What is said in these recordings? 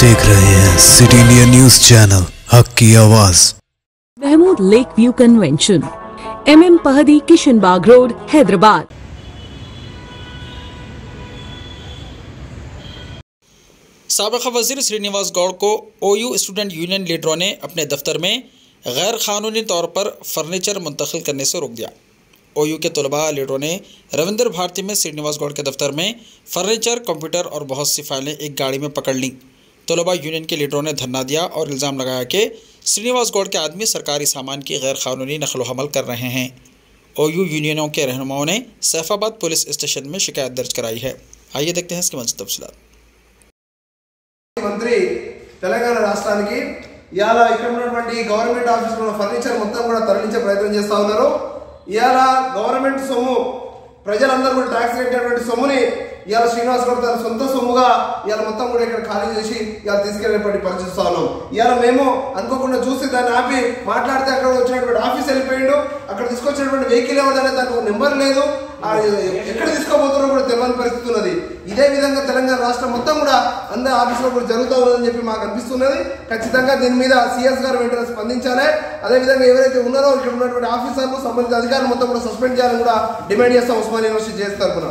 देख रहे हैं सिटी इंडिया न्यूज चैनल हक की आवाज। Mahmood lake view convention, MM Pahadi, Kishan Bagh road, Hyderabad. साबिक़ वज़ीर श्रीनिवास गौड़ को OU स्टूडेंट यूनियन लीडरों ने अपने दफ्तर में गैर क़ानूनी तौर पर फर्नीचर मुंतकिल करने से रोक दिया। OU के तलबा लीडरों ने रविंद्र भारती में श्रीनिवास गौड़ के दफ्तर में फर्नीचर, कंप्यूटर और बहुत सी फाइलें एक गाड़ी में पकड़ लीं। तलबा यूनियन के लीडरों ने धरना दिया और इल्ज़ाम लगाया कि श्रीनिवास गौड़ के आदमी सरकारी सामान की गैर क़ानूनी नक़ल व हमल कर रहे हैं। OU यूनियनों के रहनुमाओं ने सैफाबाद पुलिस स्टेशन में शिकायत दर्ज कराई है। आइए देखते हैं इसकी मज़ीद तफ़सीलात। మంత్రి తెలంగాణ రాష్ట్రానికి ఇయాల ఇక్కడ ఉన్నటువంటి గవర్నమెంట్ ఆఫీస్ లో ఫర్నిచర్ మొత్తం కూడా తరలించే ప్రయత్నం చేస్తా ఉన్నారు. ఇయాల గవర్నమెంట్ సొమ్ము ప్రజలందరూ కూడా ట్యాక్స్ కట్టేటువంటి సొమ్ముని ఇయాల శ్రీనివాస్ గౌడ్ తన సొంత సొమ్ముగా ఇయాల మొత్తం కూడా ఇక్కడ ఖాళీ చేసి ఇయాల తీసుకెళ్ళేటువంటి పరిస్థితి ఉన్నాం. ఇయాల మేము అనుకోకుండా చూసి దాన్ని ఆపి మాట్లాడితే అక్కడ వచ్చినటువంటి ఆఫీస్ వెళ్ళిపోయిండు. అక్కడ తీసుకొచ్చినటువంటి వెహికల్ ఏమోదనే దానికి నెంబర్ లేదు, ఎక్కడ తీసుకోబోతున్నారో కూడా తెలియని పరిస్థితి ఉన్నది. ఇదే విధంగా తెలంగాణ రాష్ట్రం మొత్తం కూడా అందరి ఆఫీసులో కూడా జరుగుతూ ఉన్నదని చెప్పి మాకు అనిపిస్తున్నది. ఖచ్చితంగా దీని మీద CS గారు వెంటనే స్పందించాలి. అదేవిధంగా ఎవరైతే ఉన్నారో ఇక్కడ ఉన్నటువంటి ఆఫీసర్లు, సంబంధిత అధికారులు మొత్తం కూడా సస్పెండ్ చేయాలని కూడా డిమాండ్ చేస్తాం ఉస్మానియా యూనివర్సిటీ చేసి తరఫున.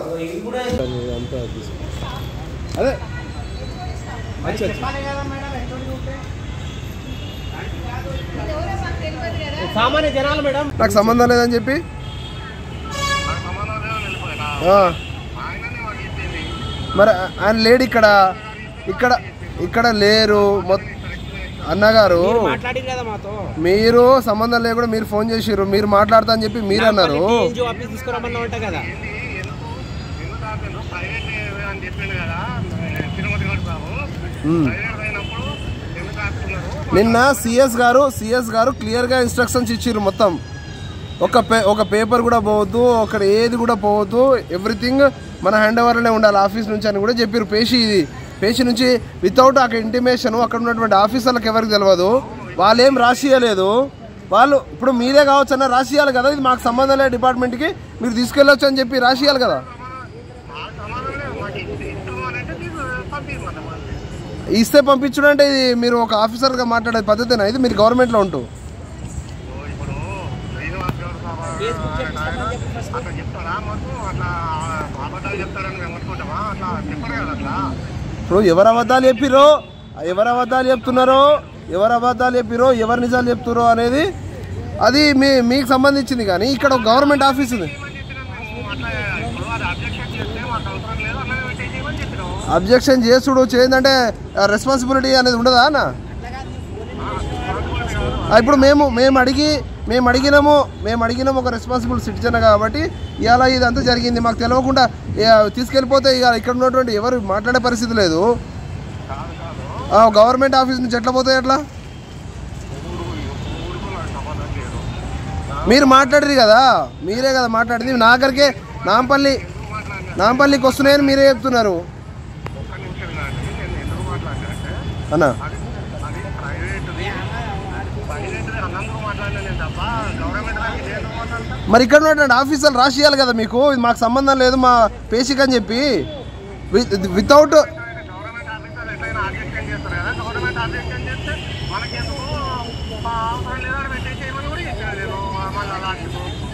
నాకు సంబంధం లేదని చెప్పి మరి ఆయన లేడు ఇక్కడ ఇక్కడ ఇక్కడ లేరు అన్నగారు. మీరు సంబంధం లేకుండా మీరు ఫోన్ చేసిర్రు, మీరు మాట్లాడతా అని చెప్పి మీరు అన్నారు. నిన్న సిఎస్ గారు క్లియర్గా ఇన్స్ట్రక్షన్స్ ఇచ్చిర్రు. మొత్తం ఒక పేపర్ కూడా పోవద్దు, అక్కడ ఏది కూడా పోవద్దు, ఎవ్రీథింగ్ మన హ్యాండ్ ఓవర్లోనే ఉండాలి ఆఫీస్ నుంచి అని కూడా చెప్పారు. పేషి నుంచి వితౌట్ అక్కడ ఇంటిమేషన్ అక్కడ ఉన్నటువంటి ఆఫీసర్లకు ఎవరికి తెలియదు, వాళ్ళు ఏం రాసియలేదు. వాళ్ళు ఇప్పుడు మీరే కావచ్చు అన్న రాసియాలి కదా, ఇది మాకు సంబంధం లేదు డిపార్ట్మెంట్కి, మీరు తీసుకెళ్ళొచ్చు అని చెప్పి రాసియాలి కదా. ఇస్తే పంపించడం అంటే ఇది మీరు ఒక ఆఫీసర్గా మాట్లాడే పద్ధతేనా? ఇది మీరు గవర్నమెంట్లో ఉంటూ ఇప్పుడు ఎవరు అబద్ధాలు చెప్పిరో, ఎవరు అబద్ధాలు చెప్తున్నారో, ఎవరు నిజాలు చెప్తున్నారో అనేది అది మీకు సంబంధించింది. కానీ ఇక్కడ ఒక గవర్నమెంట్ ఆఫీస్ ఉంది. అబ్జెక్షన్ చేసుడు చేయందంటే రెస్పాన్సిబిలిటీ అనేది ఉండదా అన్న? ఇప్పుడు మేము అడిగినాము ఒక రెస్పాన్సిబుల్ సిటిజన్ కాబట్టి ఇవాళ ఇదంతా జరిగింది. మాకు తెలియకుండా తీసుకెళ్ళిపోతే ఇక ఇక్కడ ఉన్నటువంటి ఎవరు మాట్లాడే పరిస్థితి లేదు. గవర్నమెంట్ ఆఫీస్ నుంచి ఎట్లా పోతాయి? ఎట్లా మీరు మాట్లాడరు కదా, మీరే కదా మాట్లాడింది. నాగరికే నాంపల్లికి వస్తున్నాయని మీరే చెప్తున్నారు అన్న. మరి ఇక్కడ ఉన్నటువంటి ఆఫీసర్లు రాసియాలి కదా మీకు, ఇది మాకు సంబంధం లేదు మా పేషిక్ అని చెప్పి. వితౌట్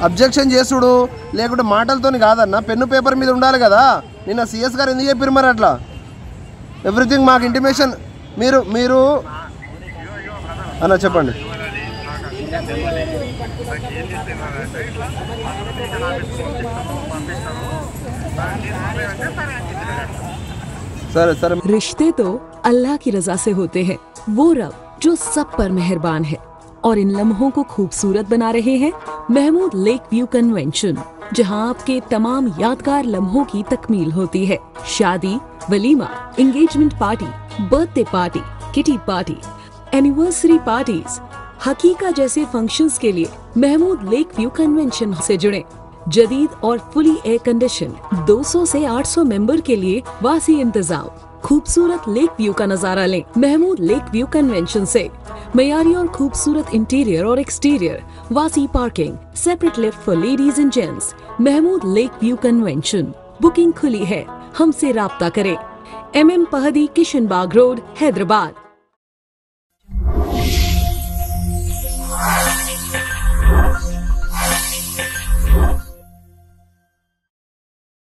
అబ్జెక్షన్ చేసుడు లేకుంటే మాటలతోని కాదన్న, పెన్ను పేపర్ మీద ఉండాలి కదా. నిన్న CS గారు ఎందుకు చెప్పారు మరి అట్లా? ఎవ్రీథింగ్ మాకు ఇంటిమేషన్ మీరు అన్న చెప్పండి. रिश्ते तो अल्लाह की रजा से होते हैं, वो रब जो सब पर मेहरबान है और इन लम्हों को खूबसूरत बना रहे हैं महमूद लेक व्यू कन्वेंशन, जहां आपके तमाम यादगार लम्हों की तकमील होती है। शादी, वलीमा, engagement party, birthday party, kitty party, anniversary parties, हकीका जैसे फंक्शंस के लिए महमूद लेक व्यू कन्वेंशन से जुड़े। जदीद और फुली एयर कंडीशन 200 से 800 मेंबर के लिए वासी इंतजाम, खूबसूरत लेक व्यू का नजारा लें महमूद लेक व्यू कन्वेंशन से। मयारी और खूबसूरत इंटीरियर और एक्सटीरियर, वासी parking, separate lift for ladies and gents. Mahmood lake view convention booking खुली है, हमसे राब्ता करें। MM Pahadi, Kishan Bagh Road, Hyderabad.